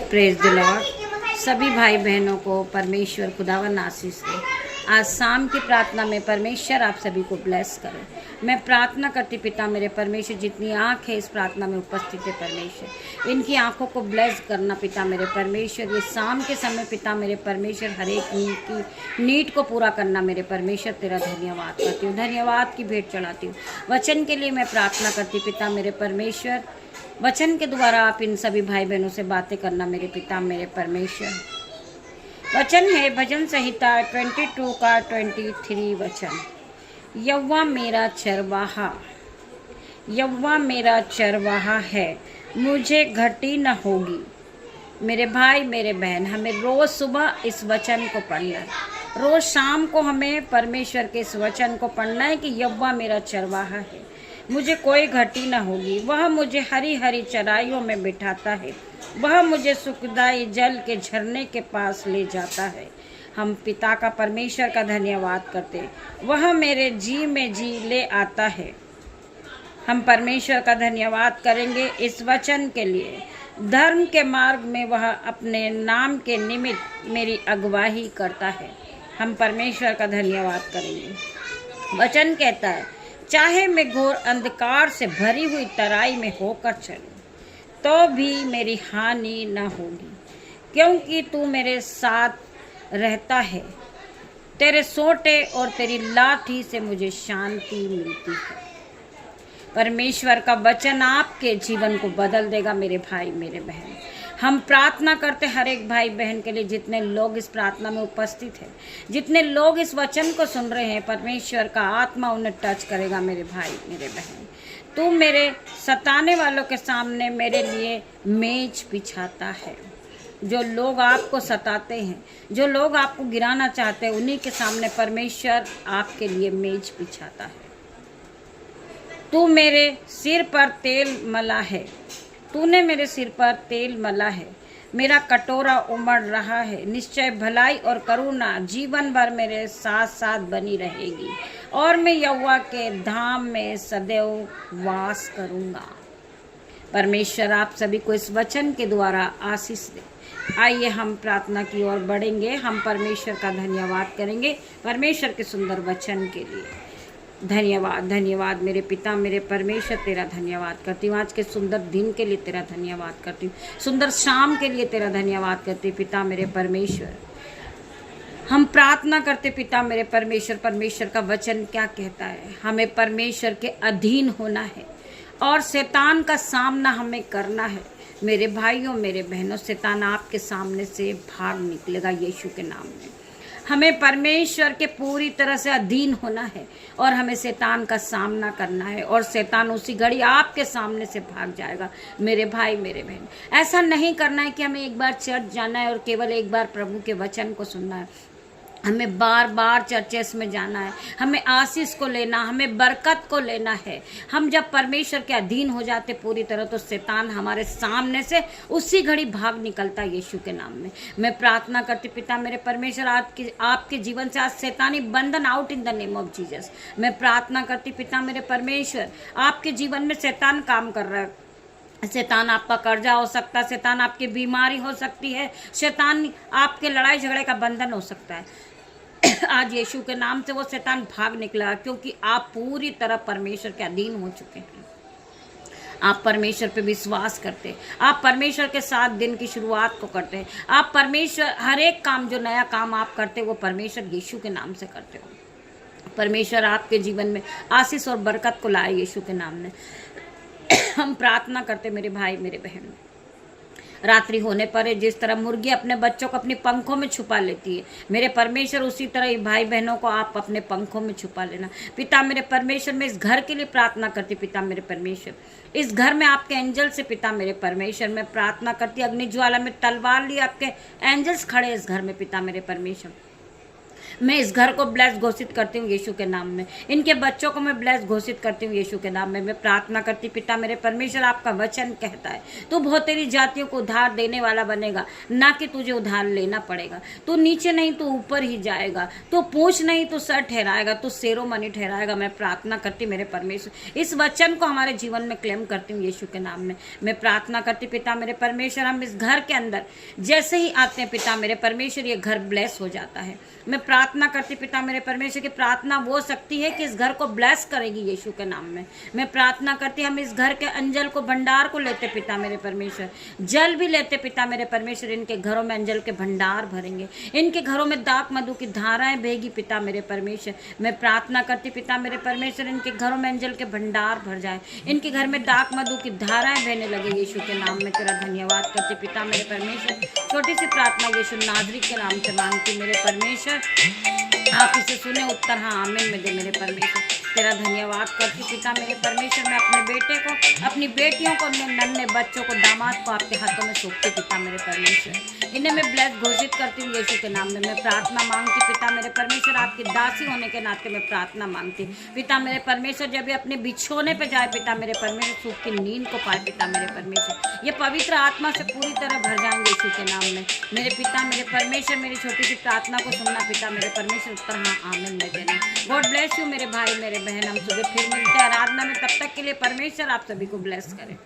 Praise the Lord. सभी भाई बहनों को परमेश्वर खुदावन आशीष दे। आज शाम की प्रार्थना में परमेश्वर आप सभी को ब्लेस करे। मैं प्रार्थना करती पिता मेरे परमेश्वर, जितनी आँख है इस प्रार्थना में उपस्थित है परमेश्वर, इनकी आँखों को ब्लेस करना पिता मेरे परमेश्वर। ये शाम के समय पिता मेरे परमेश्वर हर एक की नीड को पूरा करना मेरे परमेश्वर। तेरा धन्यवाद करती हूँ, धन्यवाद की भेंट चढ़ाती हूँ। वचन के लिए मैं प्रार्थना करती पिता मेरे परमेश्वर, वचन के द्वारा आप इन सभी भाई बहनों से बातें करना मेरे पिता मेरे परमेश्वर। वचन है भजन संहिता 22 का 23 वचन। यहोवा मेरा चरवाहा, यहोवा मेरा चरवाहा है, मुझे घटी न होगी। मेरे भाई मेरे बहन, हमें रोज़ सुबह इस वचन को पढ़ना है, रोज़ शाम को हमें परमेश्वर के इस वचन को पढ़ना है कि यहोवा मेरा चरवाहा है, मुझे कोई घटी न होगी। वह मुझे हरी हरी चराइयों में बिठाता है, वह मुझे सुखदाई जल के झरने के पास ले जाता है। हम पिता का परमेश्वर का धन्यवाद करते, वह मेरे जी में जी ले आता है। हम परमेश्वर का धन्यवाद करेंगे इस वचन के लिए। धर्म के मार्ग में वह अपने नाम के निमित्त मेरी अगुवाई करता है। हम परमेश्वर का धन्यवाद करेंगे। वचन कहता है, चाहे मैं घोर अंधकार से भरी हुई तराई में होकर चलूं तो भी मेरी हानि न होगी, क्योंकि तू मेरे साथ रहता है। तेरे सोटे और तेरी लाठी से मुझे शांति मिलती है। परमेश्वर का वचन आपके जीवन को बदल देगा मेरे भाई मेरे बहन। हम प्रार्थना करते हर एक भाई बहन के लिए, जितने लोग इस प्रार्थना में उपस्थित हैं, जितने लोग इस वचन को सुन रहे हैं, परमेश्वर का आत्मा उन्हें टच करेगा मेरे भाई मेरे बहन। तू मेरे सताने वालों के सामने मेरे लिए मेज बिछाता है। जो लोग आपको सताते हैं, जो लोग आपको गिराना चाहते हैं, उन्हीं के सामने परमेश्वर आपके लिए मेज बिछाता है। तू मेरे सिर पर तेल मला है, तूने मेरे सिर पर तेल मला है, मेरा कटोरा उमड़ रहा है। निश्चय भलाई और करुणा जीवन भर मेरे साथ साथ बनी रहेगी, और मैं यहोवा के धाम में सदैव वास करूँगा। परमेश्वर आप सभी को इस वचन के द्वारा आशीष दे। आइए हम प्रार्थना की ओर बढ़ेंगे। हम परमेश्वर का धन्यवाद करेंगे परमेश्वर के सुंदर वचन के लिए। धन्यवाद धन्यवाद मेरे पिता मेरे परमेश्वर, तेरा धन्यवाद करती हूँ। आज के सुंदर दिन के लिए तेरा धन्यवाद करती हूँ, सुंदर शाम के लिए तेरा धन्यवाद करती हूँ पिता मेरे परमेश्वर। हम प्रार्थना करते पिता मेरे परमेश्वर, परमेश्वर का वचन क्या कहता है? हमें परमेश्वर के अधीन होना है और शैतान का सामना हमें करना है। मेरे भाइयों मेरे बहनों, शैतान आपके सामने से भाग निकलेगा यीशु के नाम में। हमें परमेश्वर के पूरी तरह से अधीन होना है और हमें शैतान का सामना करना है, और शैतान उसी घड़ी आपके सामने से भाग जाएगा मेरे भाई मेरे बहन। ऐसा नहीं करना है कि हमें एक बार चर्च जाना है और केवल एक बार प्रभु के वचन को सुनना है। हमें बार बार चर्चेस में जाना है, हमें आशीष को लेना, हमें बरकत को लेना है। हम जब परमेश्वर के अधीन हो जाते पूरी तरह, तो शैतान हमारे सामने से उसी घड़ी भाग निकलता है यीशु के नाम में। मैं प्रार्थना करती पिता मेरे परमेश्वर, आपके जीवन से आज शैतानी बंधन out in the name of Jesus. मैं प्रार्थना करती पिता मेरे परमेश्वर, आपके जीवन में शैतान काम कर रहा है। शैतान आपका कर्जा हो सकता है, शैतान आपकी बीमारी हो सकती है, शैतान आपके लड़ाई झगड़े का बंधन हो सकता है। आज यीशु के नाम से वो शैतान भाग निकला, क्योंकि आप पूरी तरह परमेश्वर के अधीन हो चुके हैं। आप परमेश्वर पे विश्वास करते, आप परमेश्वर के साथ दिन की शुरुआत को करते हैं। आप परमेश्वर हर एक काम, जो नया काम आप करते वो परमेश्वर यीशु के नाम से करते हो। परमेश्वर आपके जीवन में आशीष और बरकत को लाए यीशु के नाम में। हम प्रार्थना करते मेरे भाई मेरे बहन। रात्रि होने पर जिस तरह मुर्गी अपने बच्चों को अपने पंखों में छुपा लेती है, मेरे परमेश्वर उसी तरह भाई बहनों को आप अपने पंखों में छुपा लेना पिता मेरे परमेश्वर। मैं इस घर के लिए प्रार्थना करती पिता मेरे परमेश्वर, इस घर में आपके एंजल से पिता मेरे परमेश्वर मैं प्रार्थना करती। अग्नि ज्वाला में तलवार लिए आपके एंजल्स खड़े इस घर में पिता मेरे परमेश्वर। मैं इस घर को ब्लेस घोषित करती हूँ यीशु के नाम में। इनके बच्चों को मैं ब्लेस घोषित करती हूँ यीशु के नाम में। मैं प्रार्थना करती पिता मेरे परमेश्वर, आपका वचन कहता है तू बहुतेरी जातियों को उधार देने वाला बनेगा, ना कि तुझे उधार लेना पड़ेगा। तू नीचे नहीं तो ऊपर ही जाएगा, तू पूंछ नहीं तो सर ठहराएगा, तू सेरोमणि ठहराएगा। मैं प्रार्थना करती मेरे परमेश्वर, इस वचन को हमारे जीवन में क्लेम करती हूँ यीशु के नाम में। मैं प्रार्थना करती पिता मेरे परमेश्वर, हम इस घर के अंदर जैसे ही आते हैं पिता मेरे परमेश्वर, ये घर ब्लेस हो जाता है। मैं प्रार्थना करती पिता मेरे परमेश्वर की प्रार्थना वो शक्ति है कि इस घर को ब्लेस करेगी यीशु के नाम में। मैं प्रार्थना करती हम इस घर के अंजल को, भंडार को लेते पिता मेरे परमेश्वर, जल भी लेते पिता मेरे परमेश्वर। इनके घरों में अंजल के भंडार भरेंगे, इनके घरों में दाक मधु की धाराएं बहेगी पिता मेरे परमेश्वर। मैं प्रार्थना करती पिता मेरे परमेश्वर, इनके घरों में अंजल के भंडार भर जाए, इनके घर में दाक मधु की धाराएं बहने लगे यीशु के नाम में। तेरा धन्यवाद करते पिता मेरे परमेश्वर। छोटी सी प्रार्थना यीशु नाजरी के नाम से मांगती मेरे परमेश्वर, आप इसे सुने, उत्तर हाँ आमीन में दे मेरे परमेश्वर। तेरा धन्यवाद करती पिता मेरे परमेश्वर। मैं अपने बेटे को, अपनी बेटियों को, अपने नन्हे बच्चों को, दामाद को आपके हाथों में सौंपती पिता मेरे परमेश्वर। इन्हें मैं ब्लेस घोषित करती हूँ यीशु के नाम में। मैं प्रार्थना मांगती पिता मेरे परमेश्वर, आपकी दासी होने के नाते मैं प्रार्थना मांगती पिता मेरे परमेश्वर। जब भी अपने बिछोने पे जाए पिता मेरे परमेश्वर, सुख की नींद को पाए पिता मेरे परमेश्वर। ये पवित्र आत्मा से पूरी तरह भर जाएंगे यीशु के नाम में मेरे पिता मेरे परमेश्वर। मेरी छोटी सी प्रार्थना को सुनना पिता मेरे परमेश्वर, उत्तर हाँ आमीन में देना। गॉड ब्लेस यू मेरे भाई मेरे बहन। हम सुबह फिर मिलते हैं आराधना में, तब तक के लिए परमेश्वर आप सभी को ब्लेस करें।